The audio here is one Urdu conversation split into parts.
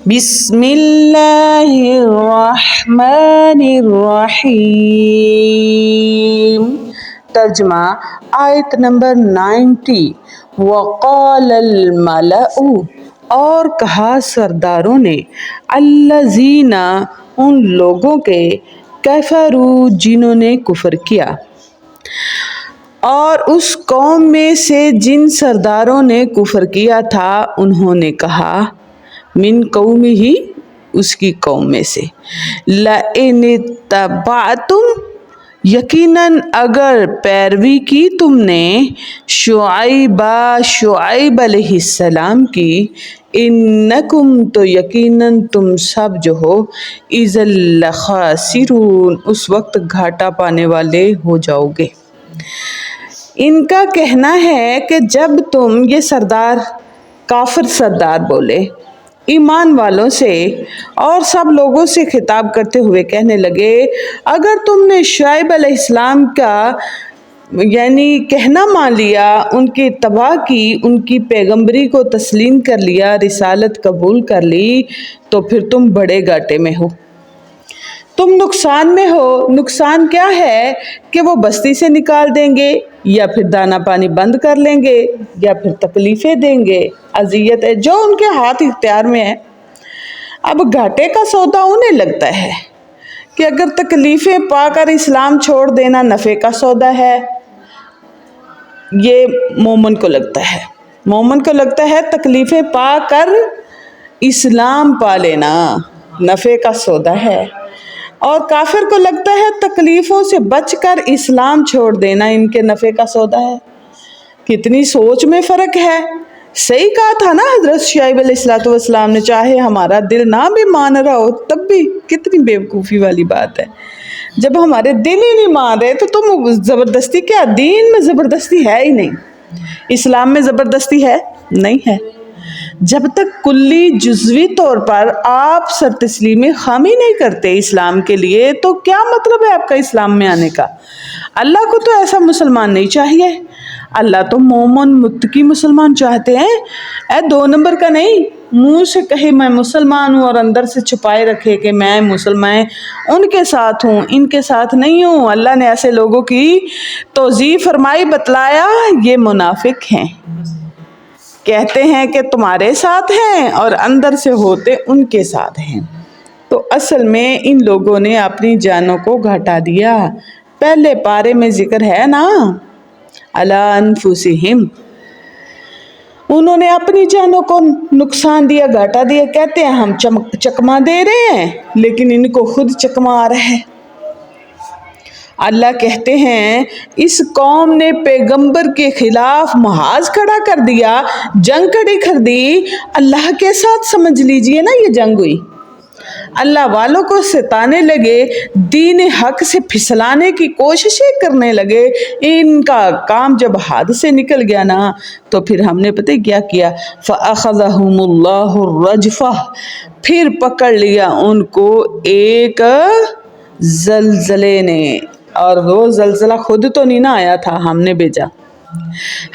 بسم اللہ الرحمن الرحیم۔ ترجمہ آیت نمبر 90۔ وقال الملأ، اور کہا سرداروں نے، الذین، ان لوگوں کے، کفروا، جنہوں نے کفر کیا، اور اس قوم میں سے جن سرداروں نے کفر کیا تھا انہوں نے کہا، من قومہ، اس کی قوم میں سے، لئن اتبعتم، یقیناً اگر پیروی کی تم نے شعیب علیہ السلام کی، انکم، تو یقیناً تم سب جو ہو، اذا لخاسرون، اس وقت گھاٹا پانے والے ہو جاؤ گے۔ ان کا کہنا ہے کہ جب تم، یہ سردار، کافر سردار بولے، ایمان والوں سے اور سب لوگوں سے خطاب کرتے ہوئے کہنے لگے، اگر تم نے شعیب علیہ السلام کا یعنی کہنا مان لیا، ان کی اتباع کی، ان کی پیغمبری کو تسلیم کر لیا، رسالت قبول کر لی، تو پھر تم بڑے گھاٹے میں ہو، تم نقصان میں ہو۔ نقصان کیا ہے کہ وہ بستی سے نکال دیں گے، یا پھر دانا پانی بند کر لیں گے، یا پھر تکلیفیں دیں گے، اذیت ہے جو ان کے ہاتھ اختیار میں ہے۔ اب گھاٹے کا سودا انہیں لگتا ہے کہ اگر تکلیفیں پا کر اسلام چھوڑ دینا نفع کا سودا ہے، یہ مومن کو لگتا ہے، مومن کو لگتا ہے تکلیفیں پا کر اسلام پا لینا نفع کا سودا ہے، اور کافر کو لگتا ہے تکلیفوں سے بچ کر اسلام چھوڑ دینا ان کے نفع کا سودا ہے۔ کتنی سوچ میں فرق ہے۔ صحیح کہا تھا نا حضرت شعیب علیہ السلام نے، چاہے ہمارا دل نہ بھی مان رہا ہو تب بھی، کتنی بیوقوفی والی بات ہے۔ جب ہمارے دل ہی نہیں مان رہے تو تم زبردستی کیا، دین میں زبردستی ہے ہی نہیں، اسلام میں زبردستی ہے نہیں ہے۔ جب تک کلی جزوی طور پر آپ سر تسلیمی خامی نہیں کرتے اسلام کے لیے، تو کیا مطلب ہے آپ کا اسلام میں آنے کا؟ اللہ کو تو ایسا مسلمان نہیں چاہیے، اللہ تو مومن متقی مسلمان چاہتے ہیں، دو نمبر کا نہیں، منہ سے کہے میں مسلمان ہوں اور اندر سے چھپائے رکھے کہ میں مسلمان ان کے ساتھ ہوں، ان کے ساتھ نہیں ہوں۔ اللہ نے ایسے لوگوں کی توضیح فرمائی، بتلایا، یہ منافق ہیں، کہتے ہیں کہ تمہارے ساتھ ہیں اور اندر سے ہوتے ان کے ساتھ ہیں۔ تو اصل میں ان لوگوں نے اپنی جانوں کو گھٹا دیا۔ پہلے پارے میں ذکر ہے نا، علی انفسہم، انہوں نے اپنی جانوں کو نقصان دیا، گھاٹا دیا۔ کہتے ہیں ہم چکما دے رہے ہیں، لیکن ان کو خود چکما آ رہا ہے۔ اللہ کہتے ہیں اس قوم نے پیغمبر کے خلاف محاذ کھڑا کر دیا، جنگ کھڑی کر دی، اللہ کے ساتھ سمجھ لیجئے نا یہ جنگ ہوئی۔ اللہ والوں کو ستانے لگے، دین حق سے پھسلانے کی کوششیں کرنے لگے۔ ان کا کام جب ہاتھ سے نکل گیا نا، تو پھر ہم نے پتہ کیا کیا، فَأَخَذَهُمُ اللَّهُ الرَّجْفَةَ، پھر پکڑ لیا ان کو ایک زلزلے نے، اور وہ زلزلہ خود تو نہیں نہ آیا تھا، ہم نے بھیجا،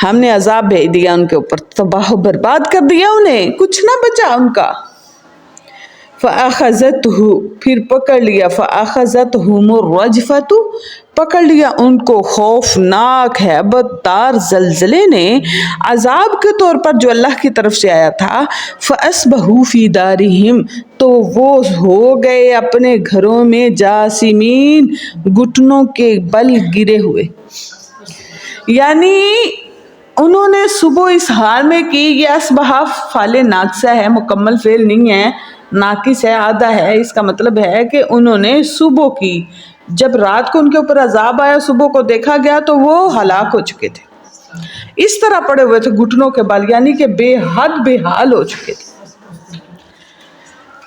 ہم نے عذاب بھیج دیا ان کے اوپر، تباہ و برباد کر دیا انہیں، کچھ نہ بچا ان کا۔ فَأَخَذَتْهُ، پھر پکڑ لیا، فَأَخَذَتْهُمُ الرَّجْفَةُ، پکڑ لیا ان کو خوفناک ہیبت دار زلزلے نے، عذاب کے طور پر جو اللہ کی طرف سے آیا تھا۔ فَأَصْبَحُوا فِي دَارِهِمْ، تو وہ ہو گئے اپنے گھروں میں، جاسمین، گھٹنوں کے بل گرے ہوئے، یعنی انہوں نے صبح اس حال میں کی۔ یہ اصبح فعل ناقصہ ہے، مکمل فعل نہیں ہے، ناقص ہے، آدھا ہے۔ اس کا مطلب ہے کہ انہوں نے صبح کی، جب رات کو ان کے اوپر عذاب آیا، صبح کو دیکھا گیا تو وہ ہلاک ہو چکے تھے، اس طرح پڑے ہوئے تھے گھٹنوں کے بل، یعنی کہ بے حد بے حال ہو چکے تھے۔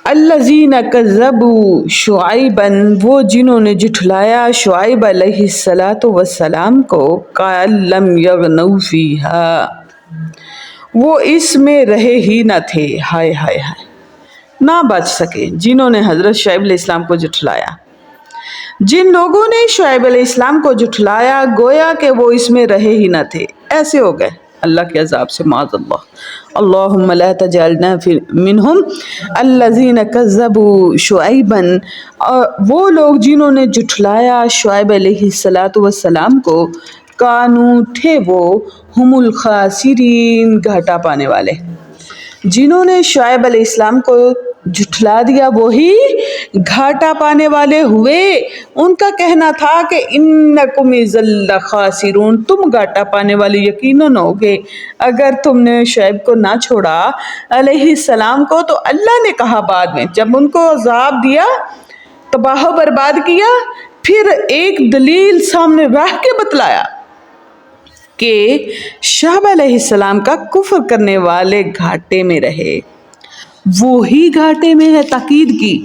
الذین کذبوا شعیبا، وہ جنہوں نے جھٹلایا شعیب علیہ السلام کو، کأن لم یغنوا فیہا، وہ اس میں رہے ہی نہ تھے، ہائے ہائے ہائے، نہ بچ سکے جنہوں نے حضرت شعیب علیہ السلام کو جھٹلایا۔ جن لوگوں نے شعیب علیہ السلام کو جھٹلایا، گویا کہ وہ اس میں رہے ہی نہ تھے، ایسے ہو گئے اللہ کے عذاب سے معاذ اللہ. اللہم لا تجعلنا منہم الذین کذبوا شعیبا، اور وہ لوگ جنہوں نے جھٹلایا شعیب علیہ السلام کو، کانو تھے وہ، ہم الخاسرین گھاٹا پانے والے. جنہوں نے شعیب علیہ السلام کو جھٹلا دیا وہی گھاٹا پانے والے ہوئے. ان کا کہنا تھا کہ انکم اذا لخاسرون، تم گھاٹا پانے والے یقیناً ہوگے اگر تم نے شعیب کو نہ چھوڑا علیہ السلام کو. تو اللہ نے کہا بعد میں جب ان کو عذاب دیا، تباہ و برباد کیا، پھر ایک دلیل سامنے رکھ کے بتلایا کہ شعیب علیہ السلام کا کفر کرنے والے گھاٹے میں رہے. وہی گھاٹے میں ہے، تاکید کی،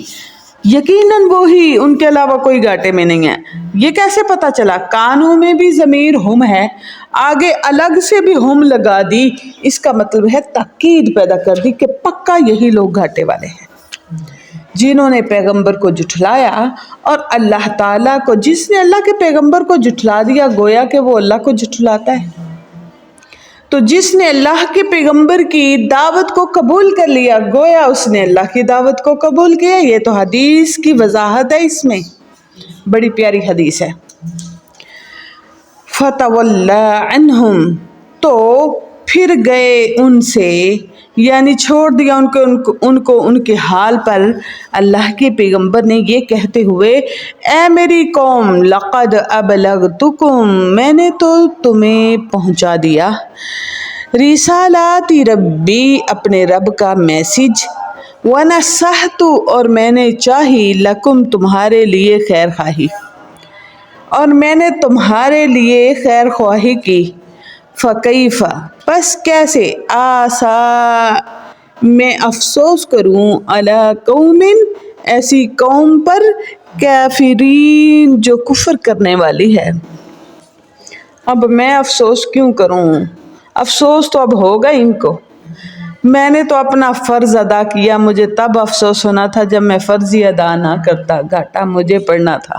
یقیناً وہی، ان کے علاوہ کوئی گھاٹے میں نہیں ہے. یہ کیسے پتا چلا؟ کانوں میں بھی ضمیر ہم ہے، آگے الگ سے بھی ہم لگا دی. اس کا مطلب ہے تاکید پیدا کر دی کہ پکا یہی لوگ گھاٹے والے ہیں جنہوں نے پیغمبر کو جھٹلایا. اور اللہ تعالیٰ کو، جس نے اللہ کے پیغمبر کو جھٹلا دیا گویا کہ وہ اللہ کو جھٹلاتا ہے. تو جس نے اللہ کے پیغمبر کی دعوت کو قبول کر لیا گویا اس نے اللہ کی دعوت کو قبول کیا. یہ تو حدیث کی وضاحت ہے، اس میں بڑی پیاری حدیث ہے. فَتَوَلَّى عَنْهُمْ، تو پھر گئے ان سے، یعنی چھوڑ دیا ان کو ان کے حال پر. اللہ کے پیغمبر نے یہ کہتے ہوئے، اے میری قوم، لقد ابلغتکم، میں نے تو تمہیں پہنچا دیا، رسالات ربی، اپنے رب کا میسج، ونصحت، اور میں نے چاہی، لکم، تمہارے لیے خیر خواہی، اور میں نے تمہارے لیے خیر خواہی کی. فکیف، پس کیسے، آسا، میں افسوس کروں، علی قوم، ایسی قوم پر، کافرین، جو کفر کرنے والی ہے. اب میں افسوس کیوں کروں؟ افسوس تو اب ہوگا ان کو. میں نے تو اپنا فرض ادا کیا، مجھے تب افسوس ہونا تھا جب میں فرض ہی ادا نہ کرتا، گھاٹا مجھے پڑنا تھا.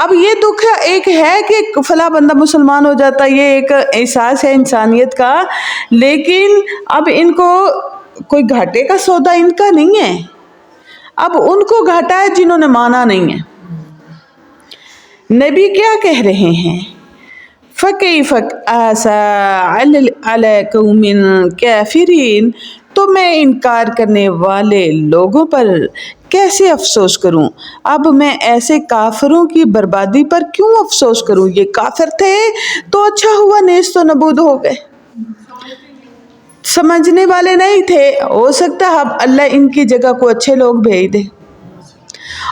اب یہ دکھ ایک ہے کہ فلاں بندہ مسلمان ہو جاتا، یہ ایک احساس ہے انسانیت کا، لیکن اب ان کو کوئی گھاٹے کا سودا ان کا نہیں ہے. اب ان کو گھاٹا ہے جنہوں نے مانا نہیں ہے. نبی کیا کہہ رہے ہیں؟ فَكَيْفَ آسَىٰ عَلَىٰ قَوْمٍ كَافِرِينَ، تو میں انکار کرنے والے لوگوں پر کیسے افسوس کروں؟ اب میں ایسے کافروں کی بربادی پر کیوں افسوس کروں؟ یہ کافر تھے تو اچھا ہوا نیست و نبود ہو گئے، سمجھنے والے نہیں تھے، ہو سکتا ہے اب اللہ ان کی جگہ کو اچھے لوگ بھیج دے.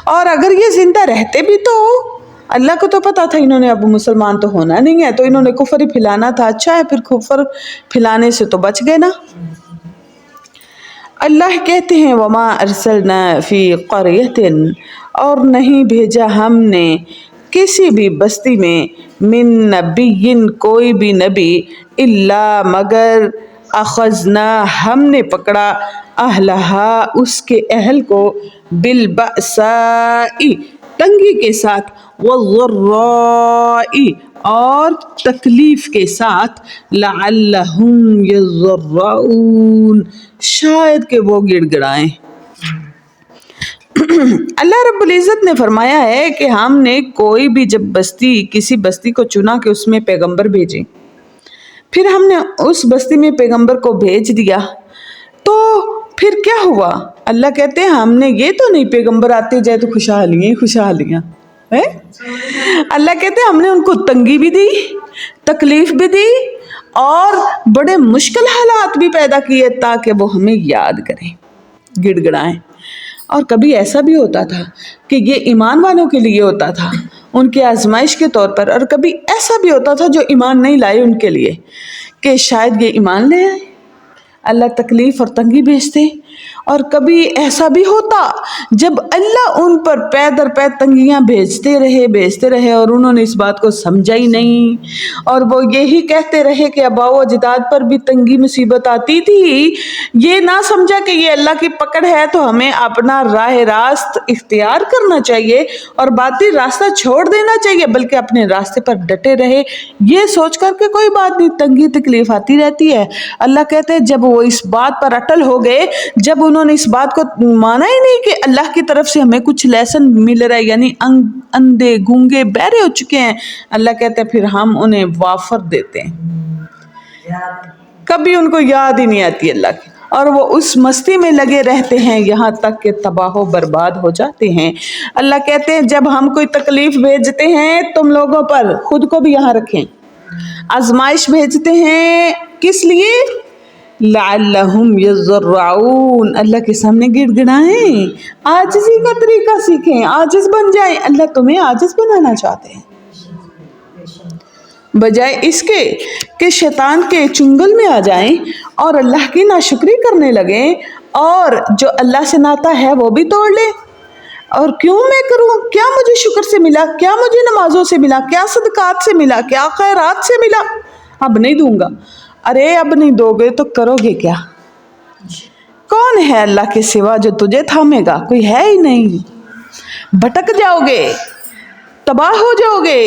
اور اگر یہ زندہ رہتے بھی تو اللہ کو تو پتا تھا انہوں نے اب مسلمان تو ہونا نہیں ہے، تو انہوں نے کفر ہی پھیلانا تھا. اچھا ہے پھر کفر پھیلانے سے تو بچ گئے نا. اللہ کہتے ہیں وما ارسلنا فی قریۃ، اور نہیں بھیجا ہم نے کسی بھی بستی میں، من نبی، کوئی بھی نبی، الا مگر، اخذنا، ہم نے پکڑا، اہلہا، اس کے اہل کو، بالبأساء، تنگی کے ساتھ، والضراء، اور تکلیف کے ساتھ، لعلہم یضرعون، شاید کہ وہ گڑ گڑائیں. اللہ رب العزت نے فرمایا ہے کہ ہم نے کوئی بھی جب کسی بستی کو چنا کہ اس میں پیغمبر بھیجے، پھر ہم نے اس بستی میں پیغمبر کو بھیج دیا، تو پھر کیا ہوا؟ اللہ کہتے ہیں ہم نے یہ تو نہیں پیغمبر آتے جائے تو خوشحالیاں. اللہ کہتے ہیں ہم نے ان کو تنگی بھی دی، تکلیف بھی دی، اور بڑے مشکل حالات بھی پیدا کیے تاکہ وہ ہمیں یاد کریں، گڑ گڑائیں. اور کبھی ایسا بھی ہوتا تھا کہ یہ ایمان والوں کے لیے ہوتا تھا، ان کے آزمائش کے طور پر، اور کبھی ایسا بھی ہوتا تھا جو ایمان نہیں لائے ان کے لیے کہ شاید یہ ایمان لے آئے. اللہ تکلیف اور تنگی بھیجتے اور کبھی ایسا بھی ہوتا جب اللہ ان پر پے در پے تنگیاں بھیجتے رہے اور انہوں نے اس بات کو سمجھا ہی نہیں، اور وہ یہی کہتے رہے کہ آباء و اجداد پر بھی تنگی مصیبت آتی تھی، یہ نہ سمجھا کہ یہ اللہ کی پکڑ ہے تو ہمیں اپنا راہ راست اختیار کرنا چاہیے اور باطل راستہ چھوڑ دینا چاہیے، بلکہ اپنے راستے پر ڈٹے رہے۔ یہ سوچ کر کے کوئی بات نہیں، تنگی تکلیف آتی رہتی ہے۔ اللہ کہتے ہیں جب وہ اس بات پر اٹل ہو گئے، جب انہوں نے اس بات کو مانا ہی نہیں کہ اللہ کی طرف سے ہمیں کچھ لیسن مل رہا ہے، یعنی اندھے گونگے بہرے ہو چکے ہیں، اللہ کہتے ہیں پھر ہم انہیں وافر دیتے ہیں، کبھی ان کو یاد ہی نہیں آتی اللہ کی، اور وہ اس مستی میں لگے رہتے ہیں یہاں تک کہ تباہ و برباد ہو جاتے ہیں۔ اللہ کہتے ہیں جب ہم کوئی تکلیف بھیجتے ہیں تم لوگوں پر، خود کو بھی یہاں رکھیں، آزمائش بھیجتے ہیں کس لیے؟ لعلہم یضرعون، اللہ کے سامنے گڑ گڑائیں، عاجزی کا طریقہ سیکھیں، عاجز بن جائیں۔ اللہ تمہیں عاجز بنانا چاہتے ہیں، بجائے اس کے کہ شیطان کے چنگل میں آ جائیں اور اللہ کی ناشکری کرنے لگیں اور جو اللہ سے ناتا ہے وہ بھی توڑ لیں۔ اور کیوں میں کروں؟ کیا مجھے شکر سے ملا؟ کیا مجھے نمازوں سے ملا؟ کیا صدقات سے ملا؟ کیا خیرات سے ملا؟ اب نہیں دوں گا۔ ارے اب نہیں دو گے تو کرو گے کیا؟ کون ہے اللہ کے سوا جو تجھے تھامے گا؟ کوئی ہے ہی نہیں۔ بھٹک جاؤ گے، تباہ ہو جاؤ گے،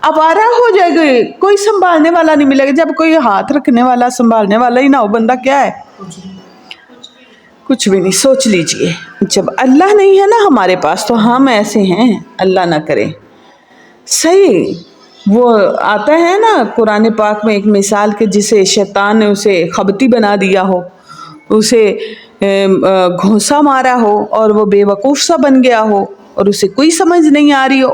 آوارہ ہو جائے گے، کوئی سنبھالنے والا نہیں ملے گا۔ جب کوئی ہاتھ رکھنے والا، سنبھالنے والا ہی نہ ہو، بندہ کیا ہے؟ کچھ بھی نہیں۔ سوچ لیجئے جب اللہ نہیں ہے نا ہمارے پاس تو ہم ایسے ہیں، اللہ نہ کرے۔ صحیح وہ آتا ہے نا قرآن پاک میں ایک مثال کہ جسے شیطان نے اسے خبتی بنا دیا ہو، اسے گھونسا مارا ہو اور وہ بے وقوف سا بن گیا ہو اور اسے کوئی سمجھ نہیں آ رہی ہو،